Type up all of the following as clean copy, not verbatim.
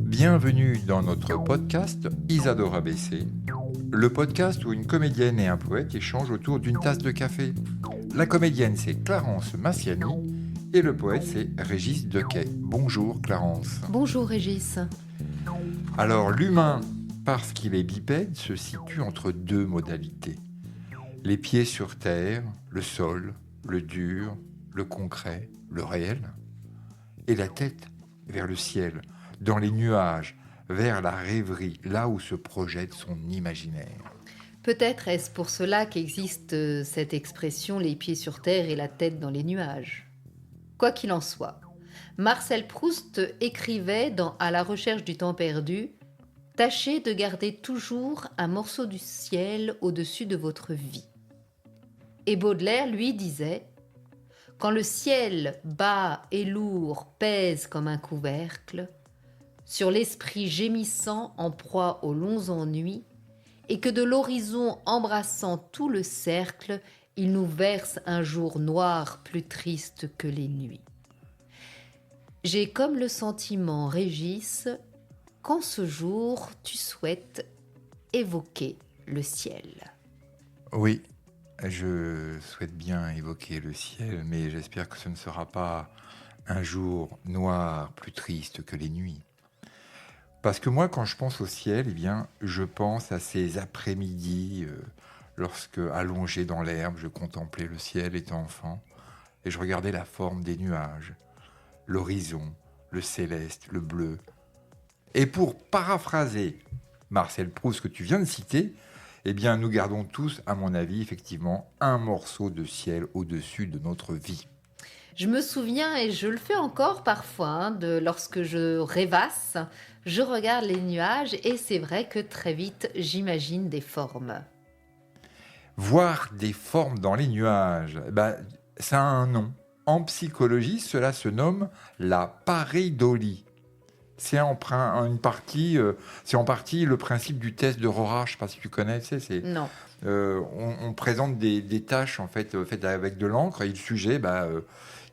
Bienvenue dans notre podcast Isadora Bessé, le podcast où une comédienne et un poète échangent autour d'une tasse de café. La comédienne, c'est Clarence Massiani et le poète, c'est Régis Dequet. Bonjour Clarence. Bonjour Régis. Alors l'humain, parce qu'il est bipède, se situe entre deux modalités. Les pieds sur terre, le sol, le dur, le concret, le réel. Et la tête vers le ciel, dans les nuages, vers la rêverie, là où se projette son imaginaire. Peut-être est-ce pour cela qu'existe cette expression « les pieds sur terre et la tête dans les nuages ». Quoi qu'il en soit, Marcel Proust écrivait dans « À la recherche du temps perdu » « Tâchez de garder toujours un morceau du ciel au-dessus de votre vie ». Et Baudelaire, lui, disait « Quand le ciel bas et lourd pèse comme un couvercle, sur l'esprit gémissant en proie aux longs ennuis, et que de l'horizon embrassant tout le cercle, il nous verse un jour noir plus triste que les nuits. » J'ai comme le sentiment, Régis, qu'en ce jour, tu souhaites évoquer le ciel. Oui, je souhaite bien évoquer le ciel, mais j'espère que ce ne sera pas un jour noir plus triste que les nuits. Parce que moi, quand je pense au ciel, eh bien, je pense à ces après-midi, lorsque, allongé dans l'herbe, je contemplais le ciel étant enfant, et je regardais la forme des nuages, l'horizon, le céleste, le bleu. Et pour paraphraser Marcel Proust que tu viens de citer, eh bien, nous gardons tous, à mon avis, effectivement, un morceau de ciel au-dessus de notre vie. Je me souviens, et je le fais encore parfois, de lorsque je rêvasse, je regarde les nuages et c'est vrai que très vite, j'imagine des formes. Voir des formes dans les nuages, ça a un nom. En psychologie, cela se nomme la pareidolie. C'est en partie le principe du test de Rorschach. Je ne sais pas si tu connais. Non. On présente des tâches en fait faites avec de l'encre et le sujet,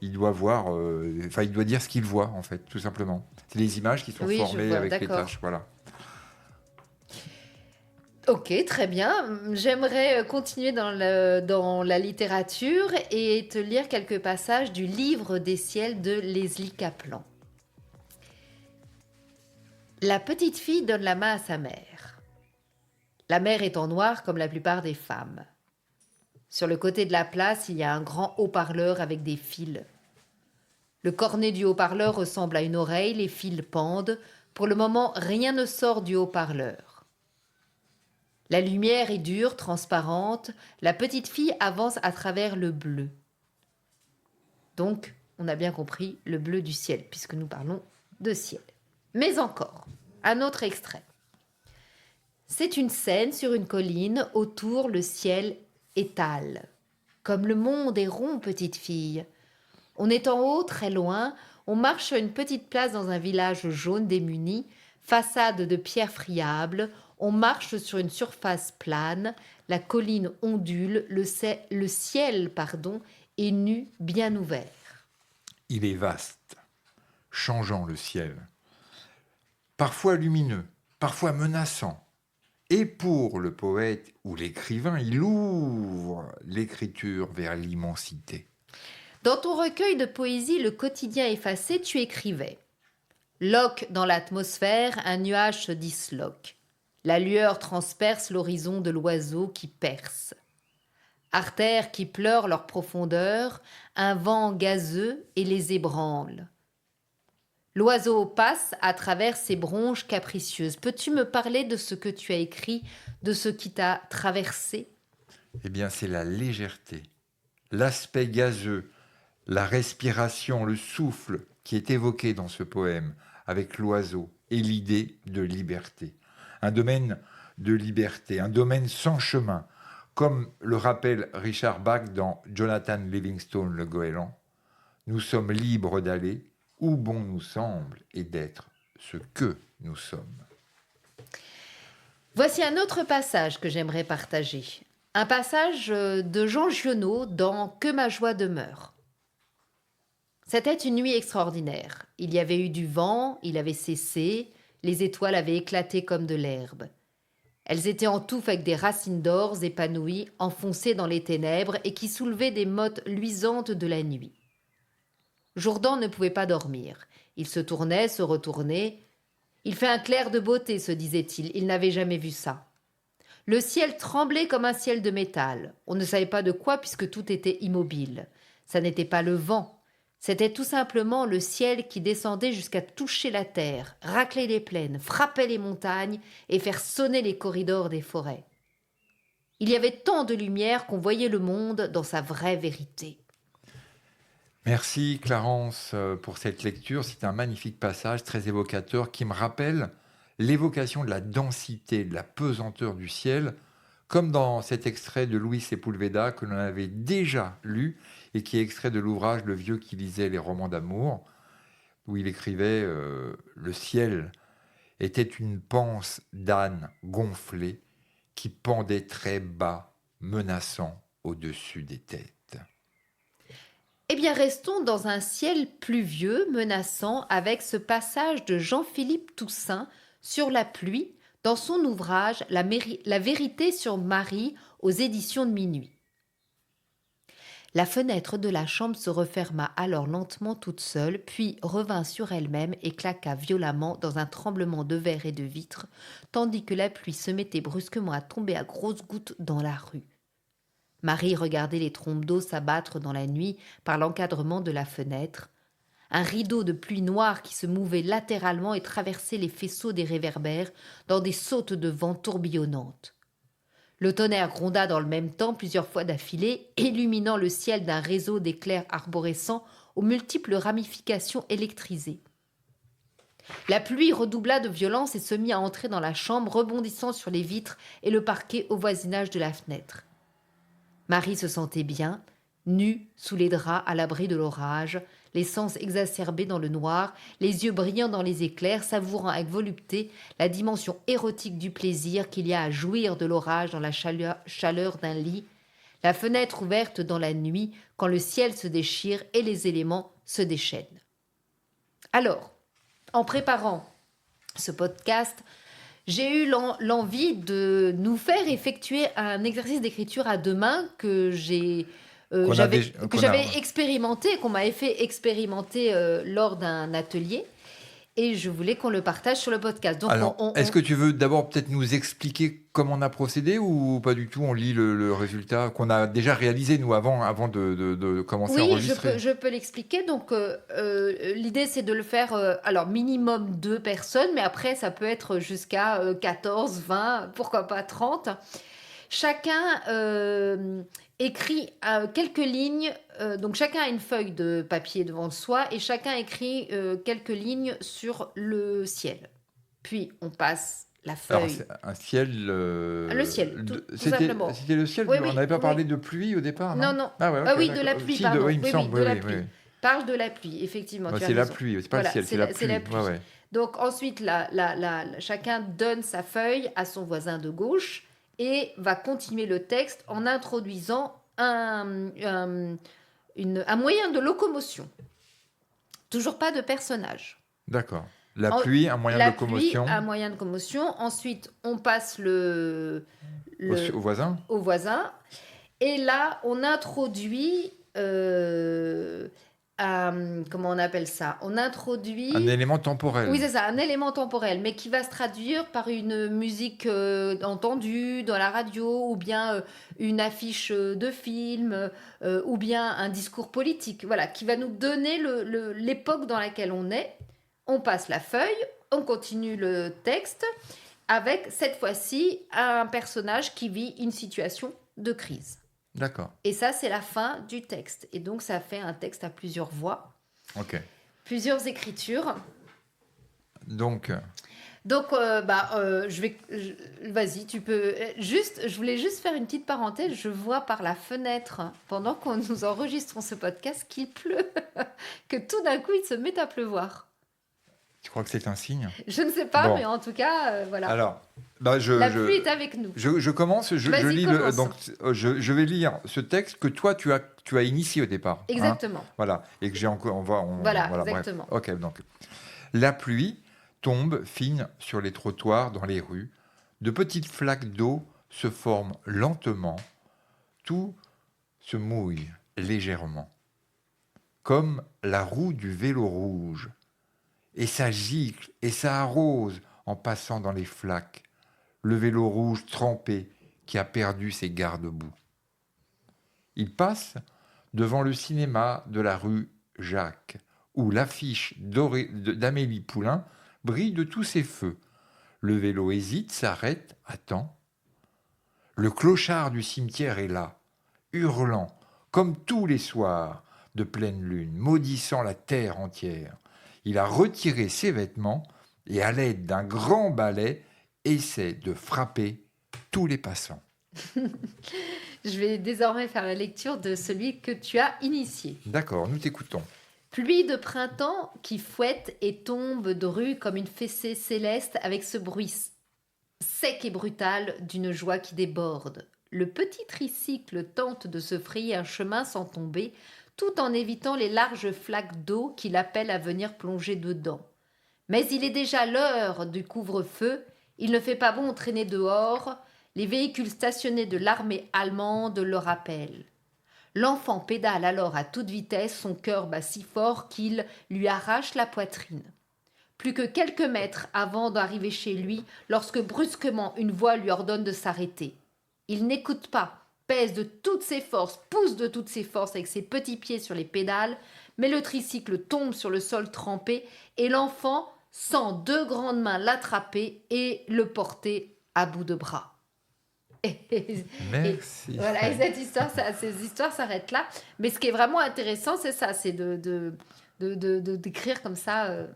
il doit il doit dire ce qu'il voit en fait, tout simplement. C'est les images qui sont formées avec d'accord. les tâches, voilà. Ok, très bien. J'aimerais continuer dans la littérature et te lire quelques passages du Livre des ciels de Leslie Kaplan. La petite fille donne la main à sa mère. La mère est en noir comme la plupart des femmes. Sur le côté de la place, il y a un grand haut-parleur avec des fils. Le cornet du haut-parleur ressemble à une oreille, les fils pendent. Pour le moment, rien ne sort du haut-parleur. La lumière est dure, transparente. La petite fille avance à travers le bleu. Donc, on a bien compris le bleu du ciel, puisque nous parlons de ciel. Mais encore, un autre extrait. C'est une scène sur une colline, autour le ciel étale. Comme le monde est rond, petite fille. On est en haut, très loin, on marche sur une petite place dans un village jaune démuni, façade de pierre friable, on marche sur une surface plane, la colline ondule, le ciel est nu, bien ouvert. Il est vaste, changeant le ciel. Parfois lumineux, parfois menaçant. Et pour le poète ou l'écrivain, il ouvre l'écriture vers l'immensité. Dans ton recueil de poésie Le quotidien effacé, tu écrivais « Loque dans l'atmosphère, un nuage se disloque. La lueur transperce l'horizon de l'oiseau qui perce. Artères qui pleurent leur profondeur, un vent gazeux et les ébranle. L'oiseau passe à travers ses bronches capricieuses. Peux-tu me parler de ce que tu as écrit, de ce qui t'a traversé ? Eh bien, c'est la légèreté, l'aspect gazeux, la respiration, le souffle qui est évoqué dans ce poème avec l'oiseau et l'idée de liberté. Un domaine de liberté, un domaine sans chemin, comme le rappelle Richard Bach dans Jonathan Livingstone le Goéland. Nous sommes libres d'aller où bon nous semble et d'être ce que nous sommes. Voici un autre passage que j'aimerais partager. Un passage de Jean Giono dans Que ma joie demeure. C'était une nuit extraordinaire. Il y avait eu du vent, il avait cessé, les étoiles avaient éclaté comme de l'herbe. Elles étaient en touffe avec des racines d'or épanouies, enfoncées dans les ténèbres et qui soulevaient des mottes luisantes de la nuit. Jourdan ne pouvait pas dormir. Il se tournait, se retournait. Il fait un clair de beauté, se disait-il. Il n'avait jamais vu ça. Le ciel tremblait comme un ciel de métal. On ne savait pas de quoi puisque tout était immobile. Ça n'était pas le vent. C'était tout simplement le ciel qui descendait jusqu'à toucher la terre, racler les plaines, frapper les montagnes et faire sonner les corridors des forêts. Il y avait tant de lumière qu'on voyait le monde dans sa vraie vérité. Merci Clarence pour cette lecture. C'est un magnifique passage très évocateur qui me rappelle l'évocation de la densité, de la pesanteur du ciel, comme dans cet extrait de Luis Sepúlveda que l'on avait déjà lu et qui est extrait de l'ouvrage Le vieux qui lisait les romans d'amour, où il écrivait le ciel était une panse d'âne gonflée qui pendait très bas, menaçant au-dessus des têtes. Eh bien, restons dans un ciel pluvieux, menaçant, avec ce passage de Jean-Philippe Toussaint sur la pluie dans son ouvrage La vérité sur Marie aux éditions de Minuit. La fenêtre de la chambre se referma alors lentement toute seule, puis revint sur elle-même et claqua violemment dans un tremblement de verre et de vitres, tandis que la pluie se mettait brusquement à tomber à grosses gouttes dans la rue. Marie regardait les trombes d'eau s'abattre dans la nuit par l'encadrement de la fenêtre. Un rideau de pluie noire qui se mouvait latéralement et traversait les faisceaux des réverbères dans des sautes de vent tourbillonnantes. Le tonnerre gronda dans le même temps plusieurs fois d'affilée, illuminant le ciel d'un réseau d'éclairs arborescents aux multiples ramifications électrisées. La pluie redoubla de violence et se mit à entrer dans la chambre, rebondissant sur les vitres et le parquet au voisinage de la fenêtre. Marie se sentait bien, nue sous les draps à l'abri de l'orage, les sens exacerbés dans le noir, les yeux brillants dans les éclairs, savourant avec volupté la dimension érotique du plaisir qu'il y a à jouir de l'orage dans la chaleur d'un lit, la fenêtre ouverte dans la nuit quand le ciel se déchire et les éléments se déchaînent. Alors, en préparant ce podcast, j'ai eu l'envie de nous faire effectuer un exercice d'écriture à deux mains que j'avais expérimenté, qu'on m'avait fait expérimenter lors d'un atelier. Et je voulais qu'on le partage sur le podcast. Donc alors, est-ce que tu veux d'abord peut-être nous expliquer comment on a procédé ou pas du tout? On lit le résultat qu'on a déjà réalisé, nous, avant de commencer à enregistrer. Oui, je peux l'expliquer. Donc, l'idée, c'est de le faire, alors, minimum 2 personnes, mais après, ça peut être jusqu'à 14, 20, pourquoi pas 30. Chacun écrit quelques lignes, donc chacun a une feuille de papier devant soi et chacun écrit quelques lignes sur le ciel. Puis on passe la feuille. Alors, un ciel. Le ciel, tout simplement. C'était le ciel. On n'avait pas parlé de pluie au départ, non? Non. Ah ouais, okay, oui, de la pluie, pardon. Oui, il me semble. De la pluie. Parle de la pluie, effectivement. Ouais, c'est la pluie, c'est pas le ciel, c'est la pluie. C'est la pluie. Ouais. Donc ensuite, chacun donne sa feuille à son voisin de gauche et va continuer le texte en introduisant un moyen de locomotion. Toujours pas de personnage. D'accord. La pluie, un moyen de locomotion. Un moyen de locomotion. Ensuite, on passe au voisin. Au voisin. Et là, on introduit... comment on appelle ça? On introduit... Un élément temporel. Oui, c'est ça, un élément temporel, mais qui va se traduire par une musique entendue dans la radio, ou bien une affiche de film, ou bien un discours politique, voilà, qui va nous donner l'époque dans laquelle on est. On passe la feuille, on continue le texte, avec cette fois-ci un personnage qui vit une situation de crise. D'accord. Et ça, c'est la fin du texte. Et donc, ça fait un texte à plusieurs voix. Ok. Plusieurs écritures. Donc, vas-y, tu peux... je voulais juste faire une petite parenthèse. Je vois par la fenêtre, pendant qu'on nous enregistrons ce podcast, qu'il pleut. Que tout d'un coup, il se met à pleuvoir. Tu crois que c'est un signe? Je ne sais pas, Bon. mais en tout cas, voilà. Alors, La pluie est avec nous. je commence, je Vas-y, lis commence. donc je vais lire ce texte que toi tu as initié au départ. hein. Exactement. Voilà, et que j'ai encore, Voilà, bref. exactement. Ok, donc la pluie tombe fine sur les trottoirs, dans les rues. De petites flaques d'eau se forment lentement. Tout se mouille légèrement, comme la roue du vélo rouge. Et ça gicle et ça arrose en passant dans les flaques. Le vélo rouge trempé qui a perdu ses garde-boue. Il passe devant le cinéma de la rue Jacques, où l'affiche d'Amélie Poulain brille de tous ses feux. Le vélo hésite, s'arrête, attend. Le clochard du cimetière est là, hurlant, comme tous les soirs de pleine lune, maudissant la terre entière. Il a retiré ses vêtements et, à l'aide d'un grand balai, essaie de frapper tous les passants. Je vais désormais faire la lecture de celui que tu as initié. D'accord, nous t'écoutons. Pluie de printemps qui fouette et tombe de rue comme une fessée céleste avec ce bruit sec et brutal d'une joie qui déborde. Le petit tricycle tente de se frayer un chemin sans tomber, tout en évitant les larges flaques d'eau qui l'appellent à venir plonger dedans. Mais il est déjà l'heure du couvre-feu, il ne fait pas bon traîner dehors, les véhicules stationnés de l'armée allemande le rappellent. L'enfant pédale alors à toute vitesse, son cœur bat si fort qu'il lui arrache la poitrine. Plus que quelques mètres avant d'arriver chez lui, lorsque brusquement une voix lui ordonne de s'arrêter. Il n'écoute pas, pèse de toutes ses forces, pousse de toutes ses forces avec ses petits pieds sur les pédales, mais le tricycle tombe sur le sol trempé et l'enfant sent deux grandes mains l'attraper et le porter à bout de bras. Merci. Voilà, et ces histoires s'arrêtent là. Mais ce qui est vraiment intéressant, c'est ça, c'est d'écrire comme ça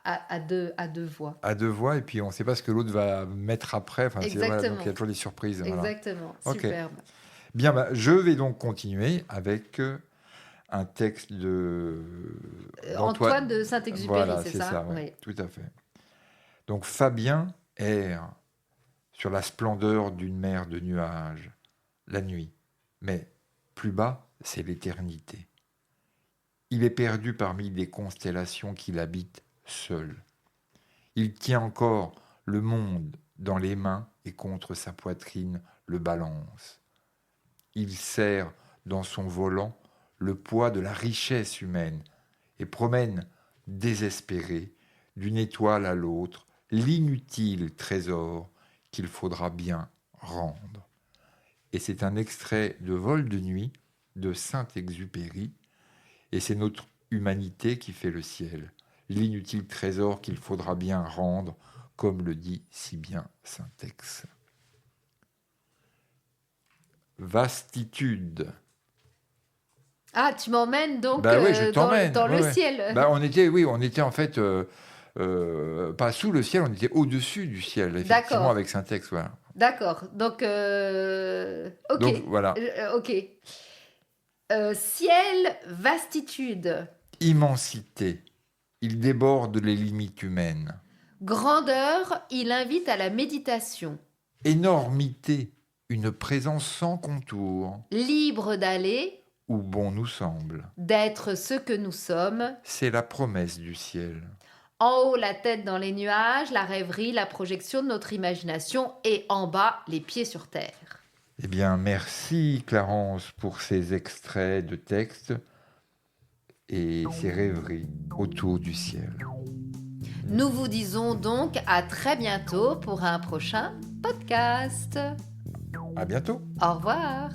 à deux voix. À deux voix, et puis on ne sait pas ce que l'autre va mettre après. Enfin, Exactement. Donc il y a toujours des surprises. Exactement, voilà. superbe. Bien, je vais donc continuer avec un texte de Antoine de Saint-Exupéry, voilà, c'est ça, oui, oui. Tout à fait. Donc Fabien erre sur la splendeur d'une mer de nuages, la nuit, mais plus bas, c'est l'éternité. Il est perdu parmi des constellations qu'il habite seul. Il tient encore le monde dans les mains et contre sa poitrine le balance. Il serre dans son volant le poids de la richesse humaine et promène, désespéré, d'une étoile à l'autre, l'inutile trésor qu'il faudra bien rendre. Et c'est un extrait de Vol de nuit de Saint-Exupéry, et c'est notre humanité qui fait le ciel, l'inutile trésor qu'il faudra bien rendre, comme le dit si bien Saint-Ex. Vastitude. Ah, tu m'emmènes donc Oui, je t'emmène. dans le ciel. On était en fait pas sous le ciel, on était au-dessus du ciel, effectivement, D'accord. avec Saint-Ex. Voilà. D'accord, donc ok. Donc, voilà. Ok. Ciel, vastitude. Immensité. Il déborde les limites humaines. Grandeur, il invite à la méditation. Énormité. Une présence sans contour. Libre d'aller. Où bon nous semble. D'être ce que nous sommes. C'est la promesse du ciel. En haut, la tête dans les nuages, la rêverie, la projection de notre imagination, et en bas, les pieds sur terre. Eh bien, merci Clarence pour ces extraits de textes et ces rêveries autour du ciel. Nous vous disons donc à très bientôt pour un prochain podcast. À bientôt. Au revoir.